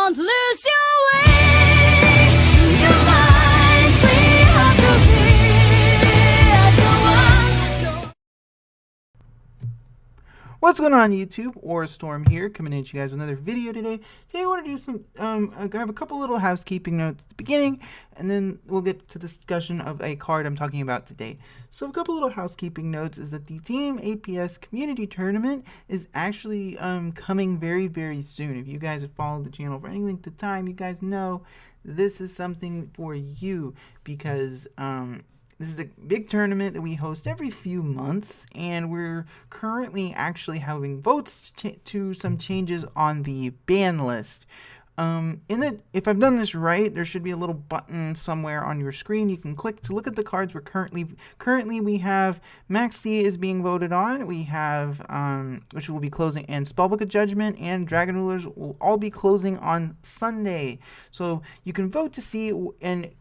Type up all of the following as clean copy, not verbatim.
Don't lose your way. Your mind, we have to be as one. What's going on, YouTube? Storm here, coming at you guys with another video today. Today I want to do some, I have a couple little housekeeping notes at the beginning, and then we'll get to the discussion of a card I'm talking about today. So a couple little housekeeping notes is that the Team APS Community Tournament is actually coming very, very soon. If you guys have followed the channel for any length of time, you guys know this is something for you because, this is a big tournament that we host every few months, and we're currently actually having votes to some changes on the ban list. If I've done this right, there should be a little button somewhere on your screen you can click to look at the cards we're currently we have Maxi is being voted on. We have which will be closing, and Spellbook of Judgment and Dragon Rulers will all be closing on Sunday. So you can vote to see and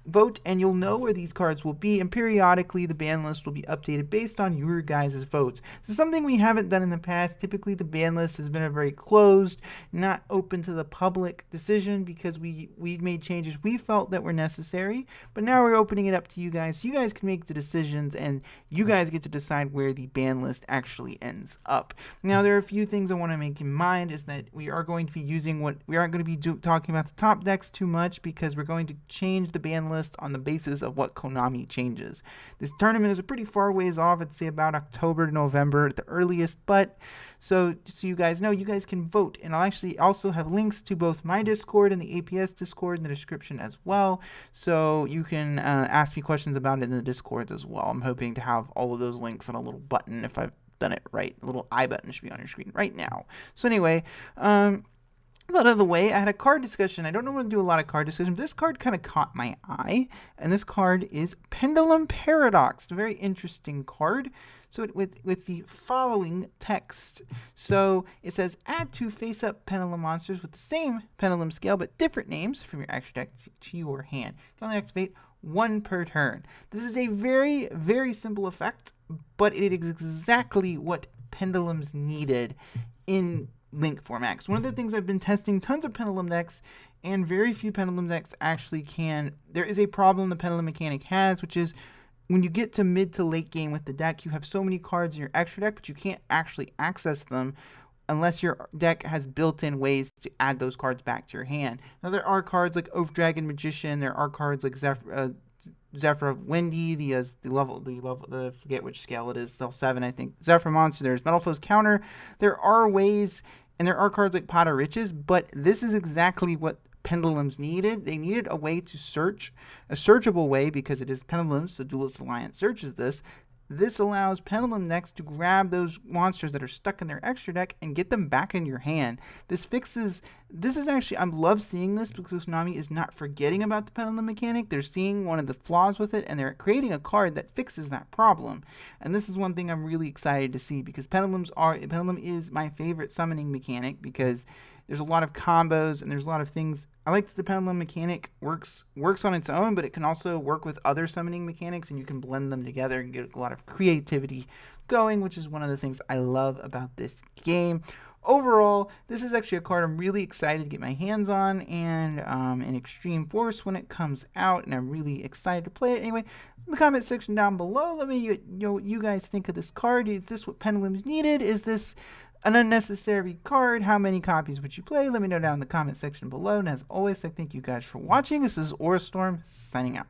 you'll know where these cards will be, and periodically the ban list will be updated based on your guys' votes. This is something we haven't done in the past. Typically the ban list has been a very closed, not open to the public decision because we made changes we felt that were necessary, but now we're opening it up to you guys so you guys can make the decisions and you guys get to decide where the ban list actually ends up. Now there are a few things I want to make in mind is that we are going to be using we aren't going to be talking about the top decks too much because we're going to change the ban list on the basis of what Konami changes. This tournament is a pretty far ways off. I'd say about October to November at the earliest, but so you guys know, you guys can vote, and I'll actually also have links to both my Discord and the APS Discord in the description as well, so you can ask me questions about it in the Discord as well. I'm hoping to have all of those links on a little button if I've done it right. A little I button should be on your screen right now. So anyway, out of the way, I had a card discussion. I don't normally do a lot of card discussion, but this card kind of caught my eye, and this card is Pendulum Paradox. It's a very interesting card. So with the following text. So it says, add 2 face-up pendulum monsters with the same pendulum scale but different names from your extra deck to your hand. You can only activate 1 per turn. This is a very, very simple effect, but it is exactly what Pendulums needed in link format. So one of the things I've been testing tons of pendulum decks, and very few pendulum decks actually can. There is a problem the pendulum mechanic has, which is when you get to mid to late game with the deck, you have so many cards in your extra deck, but you can't actually access them unless your deck has built-in ways to add those cards back to your hand. Now there are cards like Oath Dragon Magician. There are cards like Zephyr Wendy, the forget which scale it is, cell 7 I think. Zephyr Monster, there's Metal Foe's Counter. There are ways, and there are cards like Pot of Riches, but this is exactly what Pendulums needed. They needed a way to search, a searchable way, because it is Pendulums, so Duelist Alliance searches this. This allows Pendulum decks to grab those monsters that are stuck in their extra deck and get them back in your hand. This is actually, I love seeing this because Konami is not forgetting about the Pendulum mechanic. They're seeing one of the flaws with it, and they're creating a card that fixes that problem. And this is one thing I'm really excited to see, because Pendulum is my favorite summoning mechanic because there's a lot of combos and there's a lot of things. I like that the Pendulum mechanic works on its own, but it can also work with other summoning mechanics, and you can blend them together and get a lot of creativity going, which is one of the things I love about this game. Overall, this is actually a card I'm really excited to get my hands on, and in Extreme Force when it comes out, and I'm really excited to play it. Anyway, in the comment section down below, let me know what you guys think of this card. Is this what Pendulums needed? Is this an unnecessary card? How many copies would you play? Let me know down in the comment section below. And as always, I thank you guys for watching. This is Storm signing out.